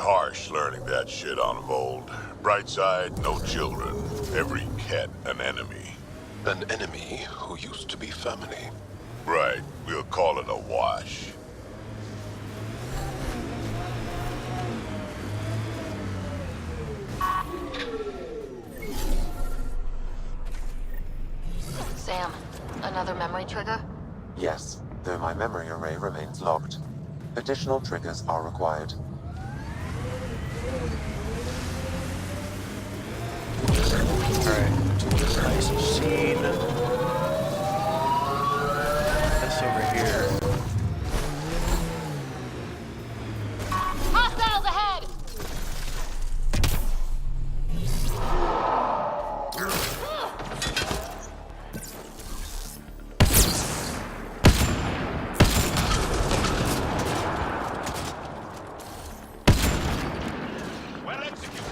harsh learning that shit on Vold. Bright side, no children. Every cat an enemy. An enemy who used to be family. Right, we'll call it a wash. Sam, another memory trigger? Yes, though my memory array remains locked. Additional triggers are required. Alright, nice scene. This over here. Hostiles ahead! Well executed.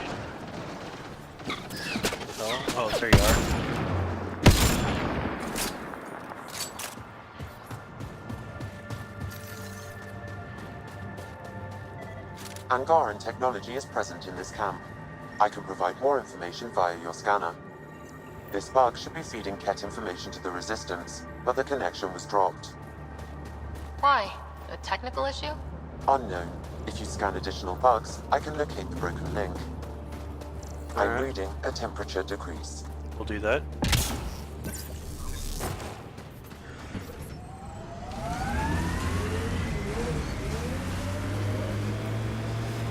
Oh, there you are. Angaran technology is present in this camp. I can provide more information via your scanner. This bug should be feeding Ket information to the Resistance, but the connection was dropped. Why? A technical issue? Unknown. If you scan additional bugs, I can locate the broken link. I'm Alright. reading a temperature decrease. We'll do that.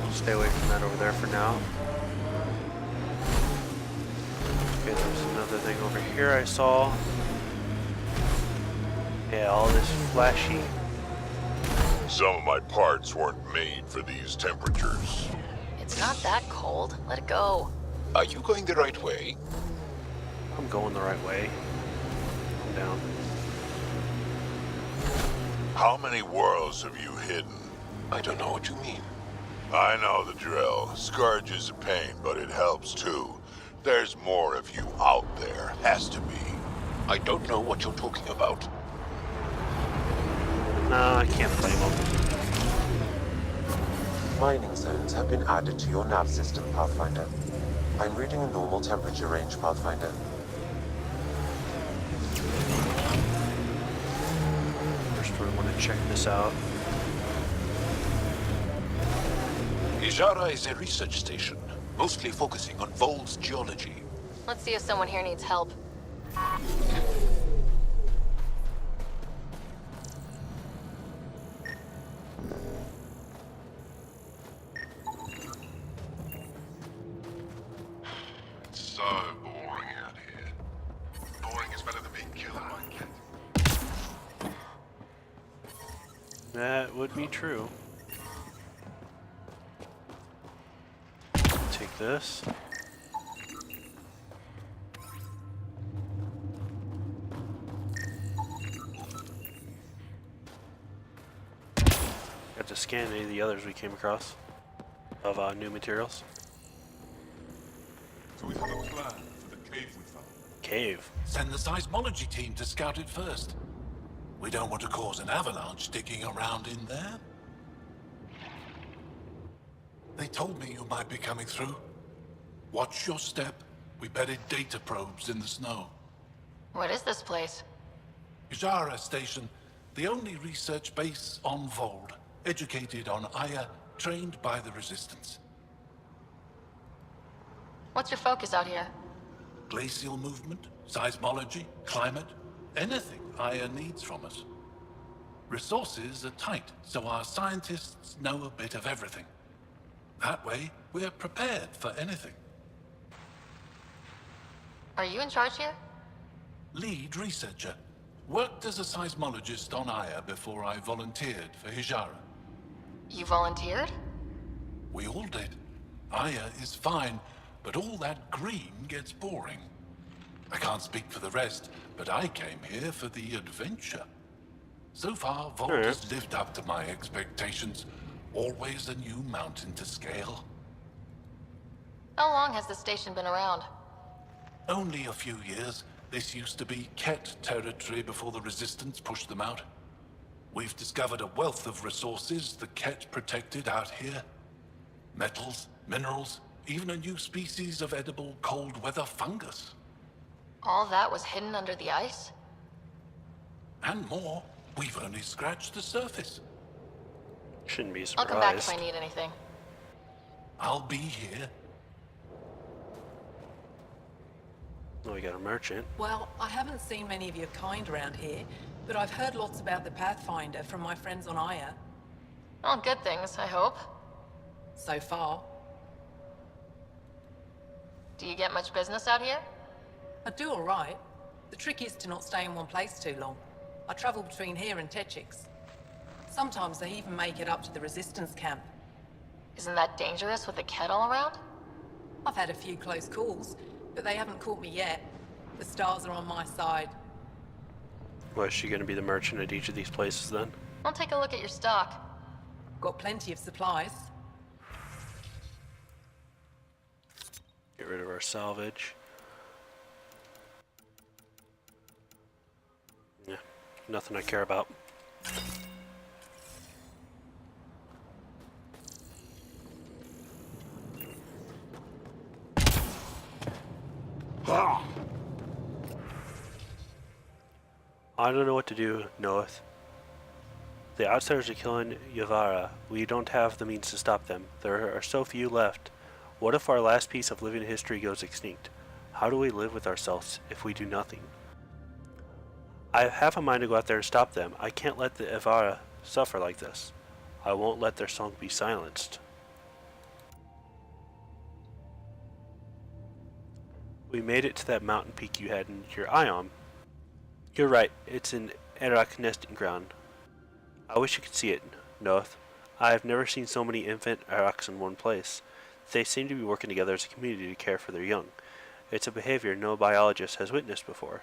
We'll stay away from that over there for now. Okay, there's another thing over here I saw. Yeah, all this flashy. Some of my parts weren't made for these temperatures. It's not that cold. Let it go. Are you going the right way? I'm going the right way. I'm down. How many worlds have you hidden? I don't know what you mean. I know the drill. Scourge is a pain, but it helps too. There's more of you out there. Has to be. I don't know what you're talking about. No, I can't blame them. Mining zones have been added to your nav system, Pathfinder. I'm reading a normal temperature range, Pathfinder. First, we want to check this out. Hjara is a research station, mostly focusing on Vold's geology. Let's see if someone here needs help. It's so boring out here. Boring is better than being killed by cat. That would be true. Take this. Got to scan any of the others we came across of new materials. So we have a plan for the cave we found. Cave. Send the seismology team to scout it first. We don't want to cause an avalanche digging around in there. They told me you might be coming through. Watch your step. We bedded data probes in the snow. What is this place? Hjara Station, the only research base on Vold. Educated on Aya, trained by the Resistance. What's your focus out here? Glacial movement, seismology, climate, anything Aya needs from us. Resources are tight, so our scientists know a bit of everything. That way, we're prepared for anything. Are you in charge here? Lead researcher. Worked as a seismologist on Aya before I volunteered for Hjara. You volunteered? We all did. Aya is fine, but all that green gets boring. I can't speak for the rest, but I came here for the adventure. So far, Vold has lived up to my expectations. Always a new mountain to scale. How long has this station been around? Only a few years. This used to be Ket territory before the Resistance pushed them out. We've discovered a wealth of resources the Ket protected out here. Metals, minerals, even a new species of edible cold weather fungus. All that was hidden under the ice? And more. We've only scratched the surface. Shouldn't be I'll come back if surprised. I need anything. I'll be here. Oh, we got a merchant. Well, I haven't seen many of your kind around here, but I've heard lots about the Pathfinder from my friends on Hjara. All good things, I hope. So far. Do you get much business out here? I do all right. The trick is to not stay in one place too long. I travel between here and Techix. Sometimes I even make it up to the Resistance camp. Isn't that dangerous with a kid all around? I've had a few close calls, but they haven't caught me yet. The stars are on my side. Was she going to be the merchant at each of these places then? I'll take a look at your stock. Got plenty of supplies. Get rid of our salvage. Yeah, nothing I care about. I don't know what to do, Noeth. The outsiders are killing Hjara. We don't have the means to stop them. There are so few left. What if our last piece of living history goes extinct? How do we live with ourselves if we do nothing? I have a mind to go out there and stop them. I can't let the Hjara suffer like this. I won't let their song be silenced. We made it to that mountain peak you had your eye on. You're right, it's an Erak nesting ground. I wish you could see it, Noeth. I have never seen so many infant Eraks in one place. They seem to be working together as a community to care for their young. It's a behavior no biologist has witnessed before.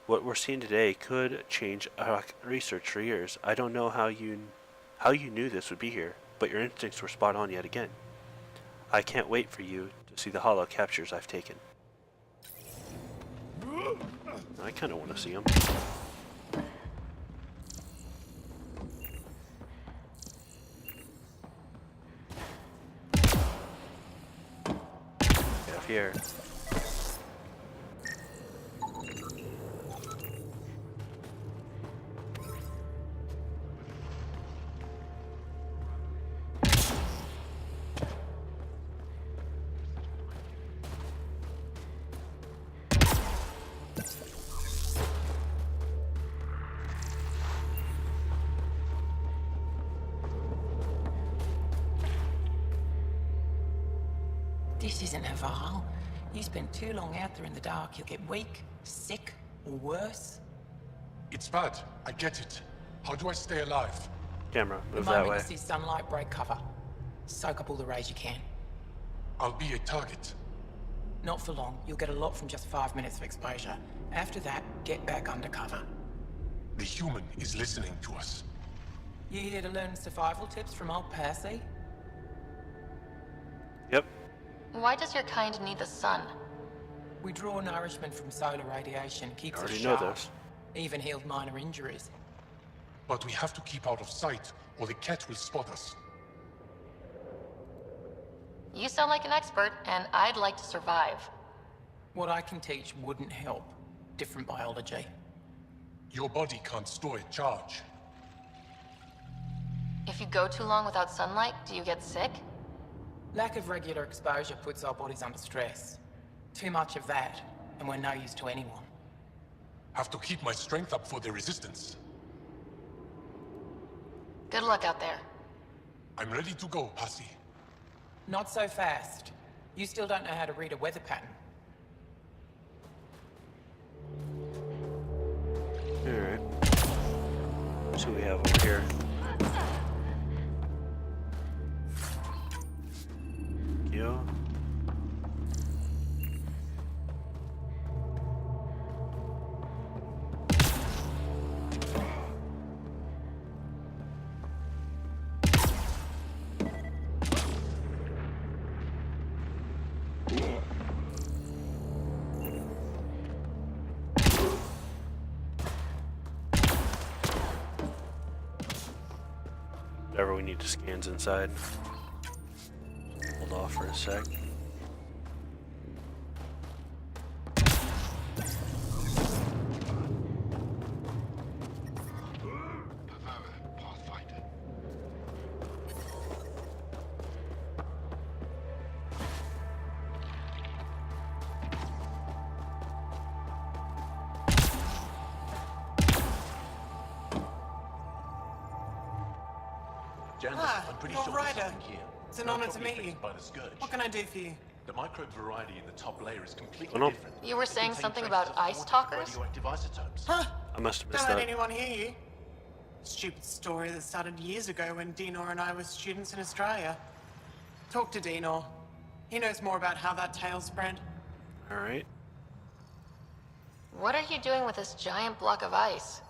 What we're seeing today could change Erak research for years. I don't know how you knew this would be here, but your instincts were spot on yet again. I can't wait for you to see the hollow captures I've taken. I kind of want to see them. Get up here. This isn't Haval. You spend too long out there in the dark, you'll get weak, sick, or worse. It's bad. I get it. How do I stay alive? Camera, The move that way. moment you see sunlight, break cover. Soak up all the rays you can. I'll be a target. Not for long. You'll get a lot from just 5 minutes of exposure. After that, get back under cover. The human is listening to us. You here to learn survival tips from old Percy? Yep. Why does your kind need the sun? We draw nourishment from solar radiation, keeps us Already know sharp. this. Even healed minor injuries. But we have to keep out of sight, or the cat will spot us. You sound like an expert, and I'd like to survive. What I can teach wouldn't help. Different biology. Your body can't store a charge. If you go too long without sunlight, do you get sick? Lack of regular exposure puts our bodies under stress. Too much of that, and we're no use to anyone. Have to keep my strength up for the resistance. Good luck out there. I'm ready to go, Passy. Not so fast. You still don't know how to read a weather pattern. Alright. So we have over here. Yeah. Whatever we need to scans inside. off for a sec. I'm pretty you're sure right. there's something here. It's an They're honor to probably meet you. affected by the scourge. What can I do for you? The microbe variety in the top layer is completely Oh, no. different. You were It saying contains something traces about of ice 4 different talkers? radioactive isotopes. Huh? I must have Don't missed let that. anyone hear you. Stupid story that started years ago when Dinor and I were students in Australia. Talk to Dinor. He knows more about how that tale spread. Alright. What are you doing with this giant block of ice?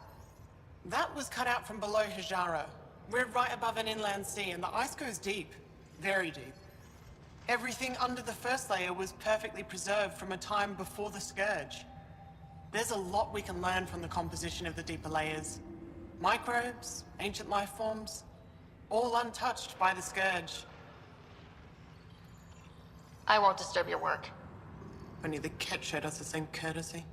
That was cut out from below Hjara. We're right above an inland sea and the ice goes deep. Very deep. Everything under the first layer was perfectly preserved from a time before the Scourge. There's a lot we can learn from the composition of the deeper layers. Microbes, ancient life forms, all untouched by the Scourge. I won't disturb your work. Only the Ket showed us the same courtesy.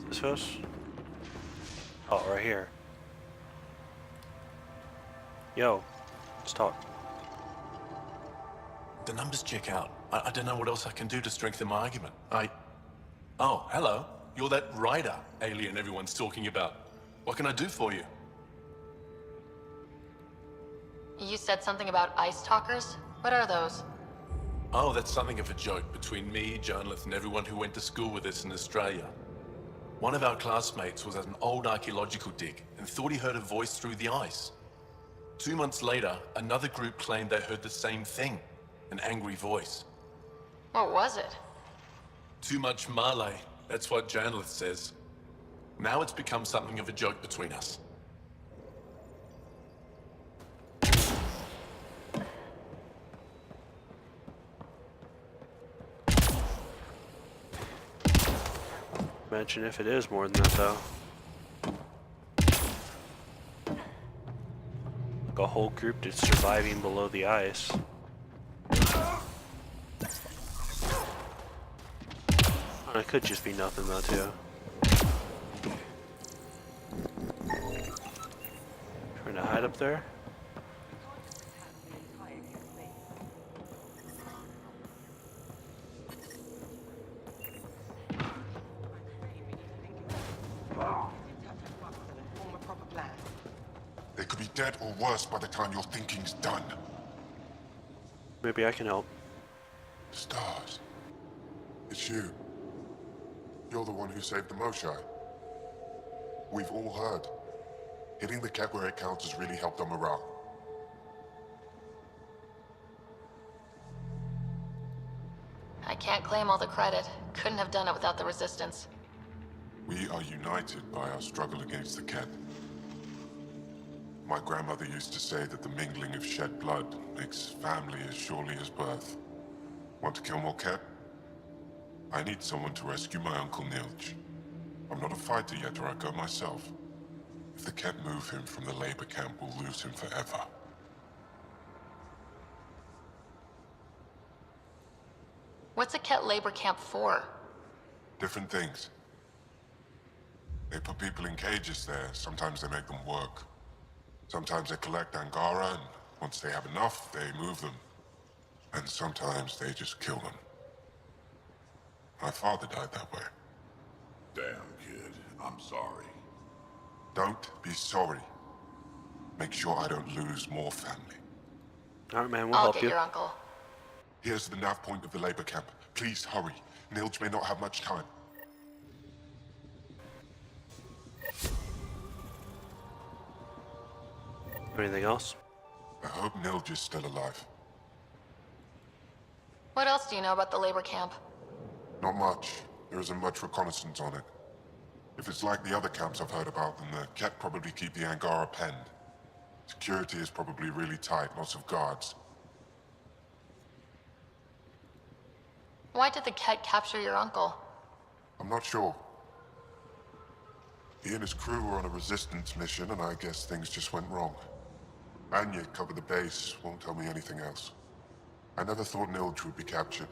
This house? Oh, right here. Yo, let's talk. The numbers check out. I don't know what else I can do to strengthen my argument. Oh, hello. You're that rider alien everyone's talking about. What can I do for you? You said something about ice talkers? What are those? Oh, that's something of a joke between me, journalists, and everyone who went to school with us in Australia. One of our classmates was at an old archaeological dig and thought he heard a voice through the ice. 2 months later, another group claimed they heard the same thing, an angry voice. What was it? Too much Malay, that's what journalist says. Now it's become something of a joke between us. Imagine if it is more than that, though. Like a whole group that's surviving below the ice. Oh, it could just be nothing, though, too. Trying to hide up there? They could be dead or worse by the time your thinking's done. Maybe I can help. Stars. It's you. You're the one who saved the Moshai. We've all heard. Hitting the cat where it counts has really helped our morale. I can't claim all the credit. Couldn't have done it without the Resistance. We are united by our struggle against the cat. My grandmother used to say that the mingling of shed blood makes family as surely as birth. Want to kill more cat? I need someone to rescue my Uncle Nilj. I'm not a fighter yet, or I'd go myself. If the cat move him from the labor camp, we'll lose him forever. What's a Ket labor camp for? Different things. They put people in cages there. Sometimes they make them work. Sometimes they collect Angara, and once they have enough, they move them. And sometimes they just kill them. My father died that way. Damn, kid. I'm sorry. Don't be sorry. Make sure I don't lose more family. Alright, man, we'll I'll help get you. your uncle. Here's the nav point of the labor camp. Please hurry. Nilj may not have much time. Anything else? I hope Nilj is still alive. What else do you know about the labor camp? Not much. There isn't much reconnaissance on it. If it's like the other camps I've heard about, then the Ket probably keep the Angara penned. Security is probably really tight, lots of guards. Why did the Ket capture your uncle? I'm not sure. He and his crew were on a resistance mission, and I guess things just went wrong. Anya covered the base, won't tell me anything else. I never thought Nilge would be captured.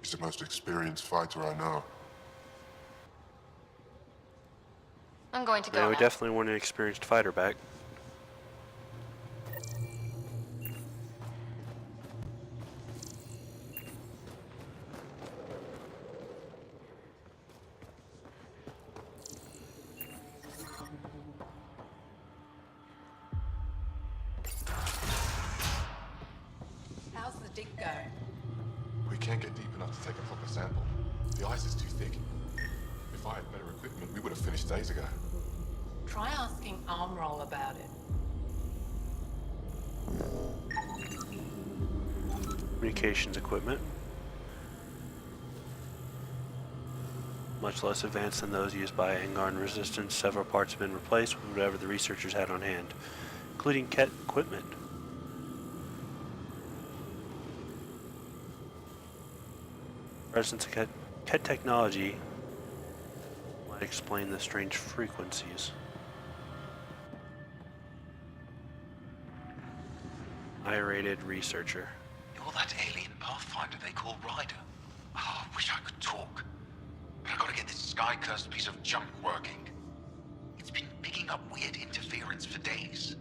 He's the most experienced fighter I know. I'm going to go Yeah, we now. definitely want an experienced fighter back. How's the dig going? We can't get deep enough to take a proper sample. The ice is too thick. If I had better equipment, we would have finished days ago. Try asking Armroll about it. Communications equipment. Much less advanced than those used by Angarn Resistance, several parts have been replaced with whatever the researchers had on hand, including Ket equipment. Presence of Ket technology might explain the strange frequencies. Irate researcher. You're that alien pathfinder they call Ryder. Oh, I wish I could talk. But I gotta get this sky-cursed piece of junk working. It's been picking up weird interference for days.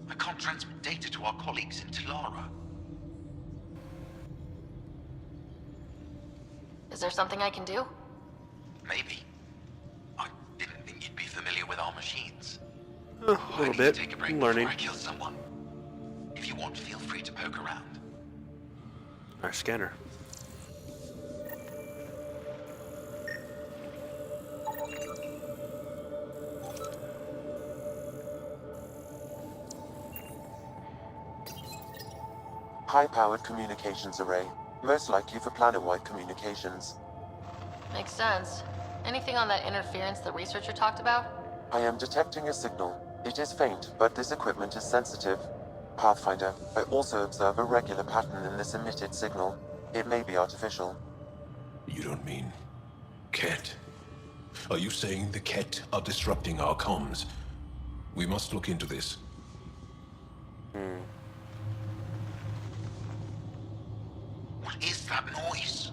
I can't transmit data to our colleagues in Hjara. Is there something I can do? Maybe. I didn't think you'd be familiar with our machines. A I little need bit. to take a break I'm before learning. I kill someone. If you want, feel free to poke around. Our scanner. High-powered communications array, most likely for planet-wide communications. Makes sense. Anything on that interference the researcher talked about? I am detecting a signal. It is faint, but this equipment is sensitive. Pathfinder, I also observe a regular pattern in this emitted signal. It may be artificial. You don't mean Ket? Are you saying the Ket are disrupting our comms? We must look into this. What is that noise?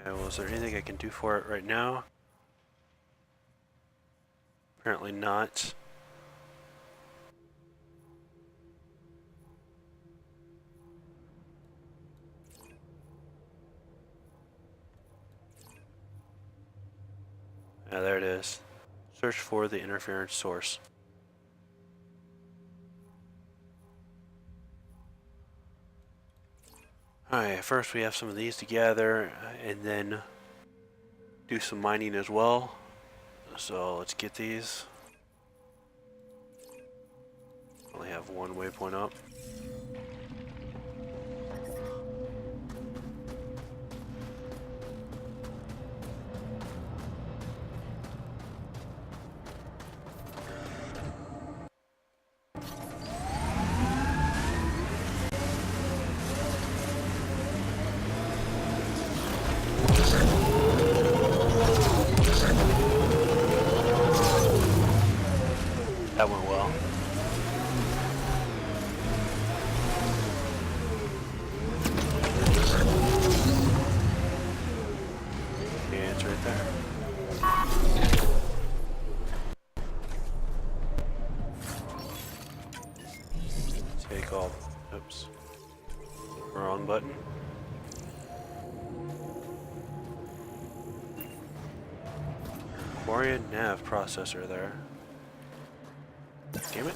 Okay, well, is there anything I can do for it right now? Apparently not. Yeah, there it is. Search for the interference source. Alright, first we have some of these together, and then do some mining as well. So let's get these. Only have one waypoint up. That went well. Yeah, it's right there. Take all. Oops. Wrong button. Quarian nav processor there. Damn it.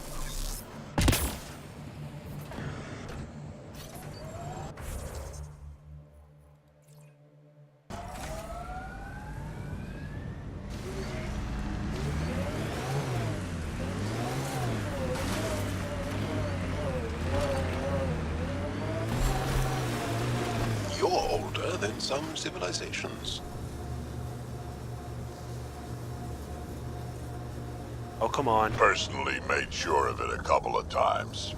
in some civilizations. Oh, come on. Personally made sure of it a couple of times.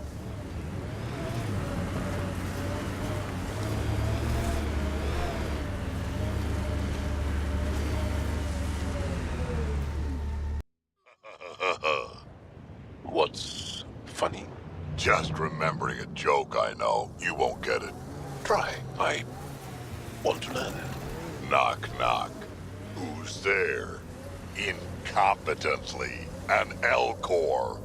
What's funny? Just remembering a joke I know. You won't get it. Try. I want to learn. Knock, knock. Who's there? Incompetently, an L-Core.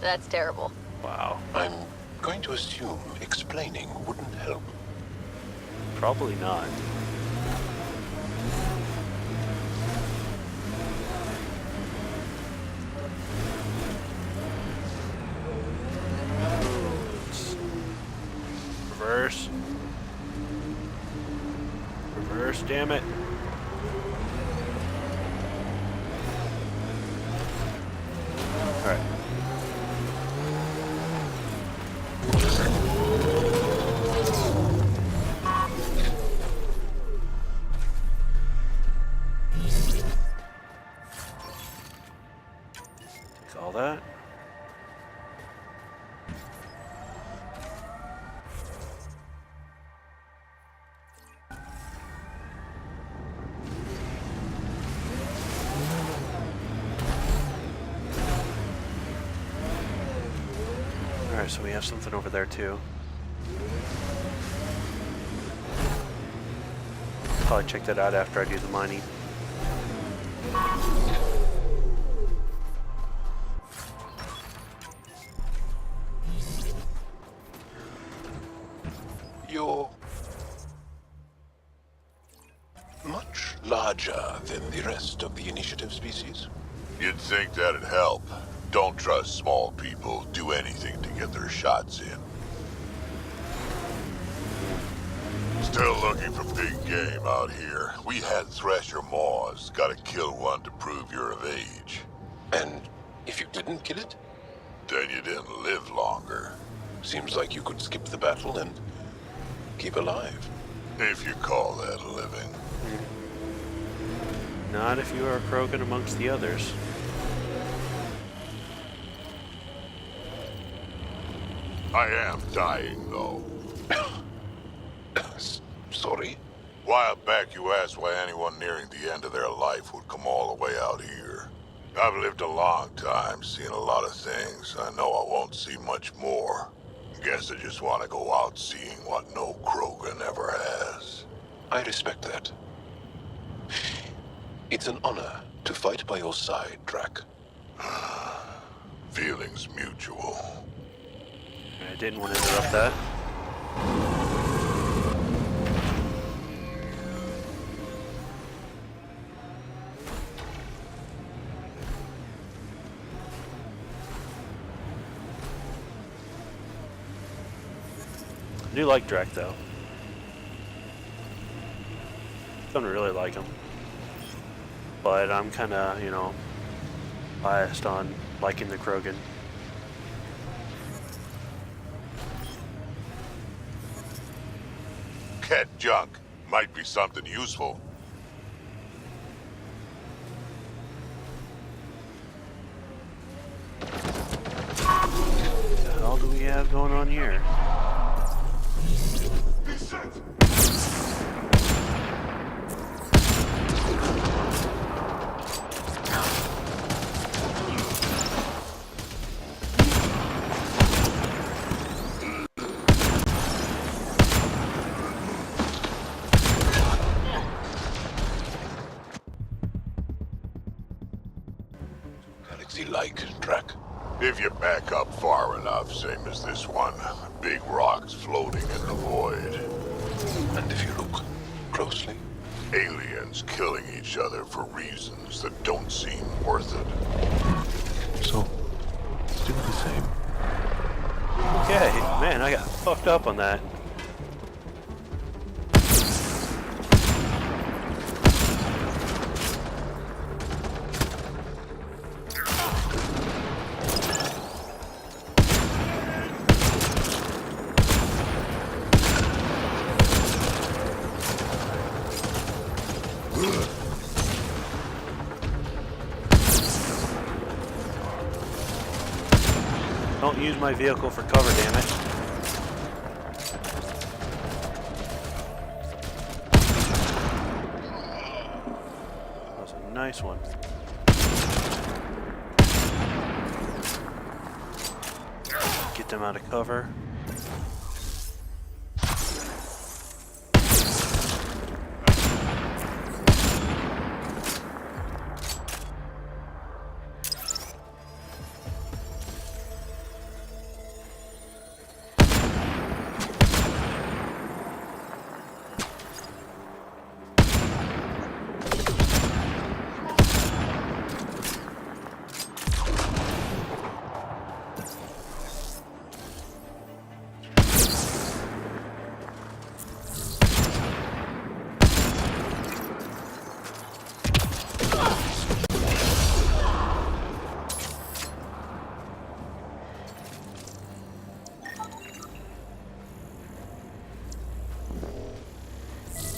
That's terrible. Wow. I'm going to assume explaining wouldn't help. Probably not. Reverse. Reverse, damn it. Alright. Take all that. Alright, so we have something over there too. Probably check that out after I do the mining. You're much larger than the rest of the initiative species. You'd think that'd help. Don't trust small people. Do anything to get their shots in. Still looking for big game out here. We had Thresher Maws. Gotta kill one to prove you're of age. And if you didn't kill it? Then you didn't live longer. Seems like you could skip the battle and keep alive. If you call that living. Not if you are a Krogan amongst the others. I am dying, though. Sorry? While back you asked why anyone nearing the end of their life would come all the way out here. I've lived a long time, seen a lot of things. I know I won't see much more. Guess I just want to go out seeing what no Krogan ever has. I respect that. It's an honor to fight by your side, Drac. Feelings mutual. I didn't want to interrupt that. I do like Drac though. Don't really like him. But I'm kinda, you know, biased on liking the Krogan. Cat junk. Might be something useful. What the hell do we have going on here? Galaxy-like, Drac. If you back up far enough, same as this one. Big rocks floating in the void. And if you look closely? Aliens killing each other for reasons that don't seem worth it. So, still the same. Okay, man, I got fucked up on that. use my vehicle for cover, damn it. That was a nice one. Get them out of cover.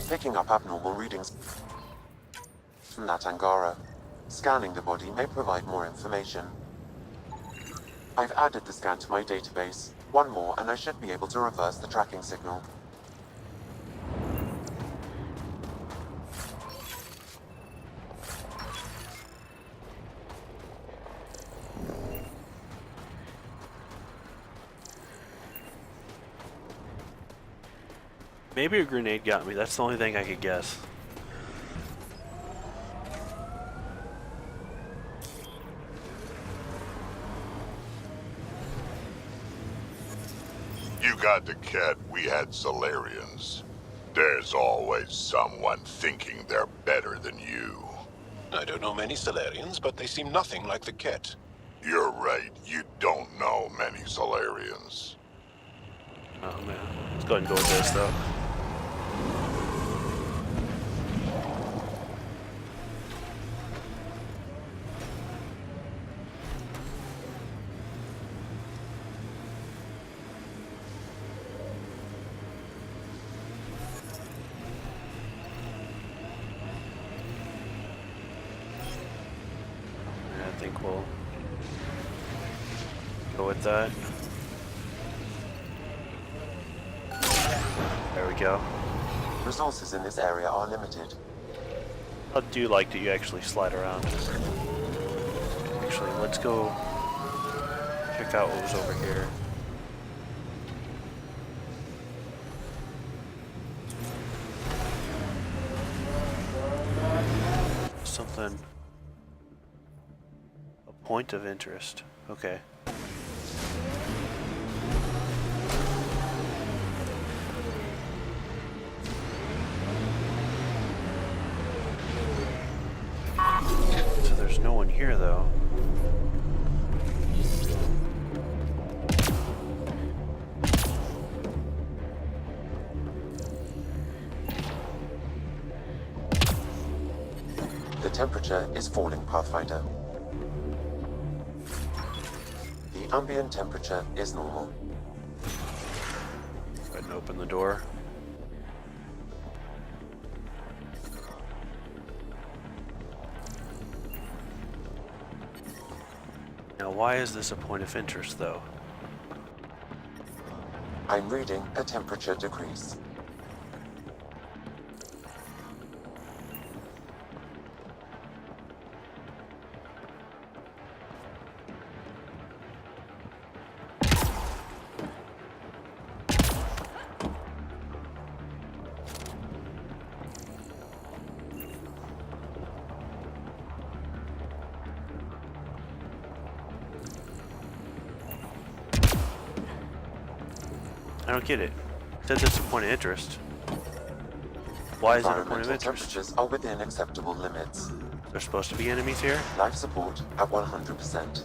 Picking up abnormal readings from that Angara. Scanning the body may provide more information. I've added the scan to my database. One more and I should be able to reverse the tracking signal. Maybe a grenade got me. That's the only thing I could guess. You got the Ket, we had Solarians. There's always someone thinking they're better than you. I don't know many Solarians, but they seem nothing like the Ket. You're right, you don't know many Solarians. Oh man. Let's go ahead and go with this though. I think we'll go with that. There we go. Resources in this area are limited. I do like that you actually slide around. Actually, let's go check out what was over here. Something. A point of interest. Okay. So there's no one here though. The temperature is falling, Pathfinder. The ambient temperature is normal. Go ahead and open the door. Now, why is this a point of interest, though? I'm reading a temperature decrease. I don't get it. It says it's a point of interest. Why is it a point of Environmental interest? temperatures are within acceptable limits. There's supposed to be enemies here? Life support at 100%.